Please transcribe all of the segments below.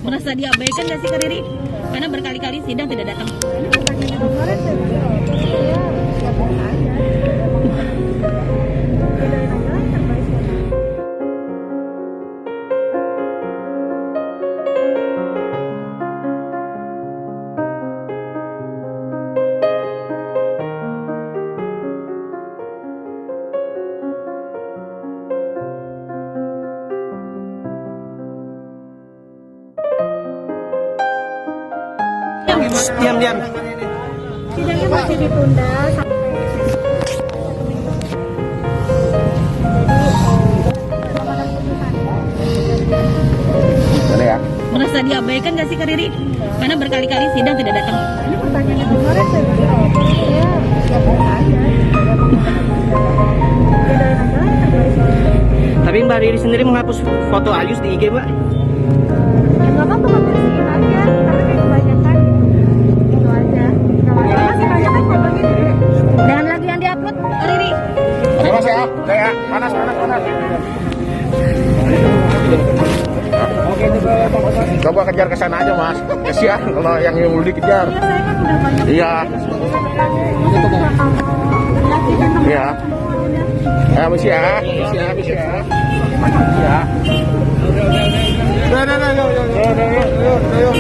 Merasa diabaikan nggak sih Kak Riri? Karena berkali-kali sidang tidak datang. Diam. Sidangnya masih ditunda sampai Ada ya? Merasa diabaikan nggak sih Kak Riri? Karena berkali-kali sidang tidak datang. ini pertanyaan kemarin saya bilang ya siapkan aja. Tapi Mbak Riri sendiri menghapus foto Ayus di IG, Mbak? Ya nggak apa-apa, publisin aja karena kayak kebanyakan itu aja. Kalau masih banyak kan fotonya deh. Dan lagi yang diupload Kak Riri. Oke Mas ya, udah ya. Panas. Coba kejar ke sana aja Mas. Kasihan kalau yang mau dikejar. Ya saya kan udah banyak. Iya. Iya. Ya, misi ya. Ya. Yuk.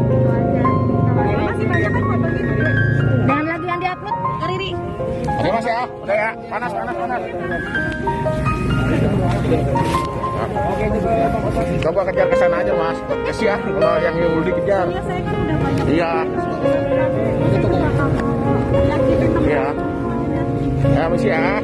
Itu aja. Kalau masih banyak kan fotonya deh. Dan lagi yang diupload Kak Riri. Oke Mas ya, udah ya. Panas. Coba kejar ke sana aja Mas. Kasihan kalau yang mau dikejar. Ya saya kan udah banyak. Iya. Iya. Ya, misi ya.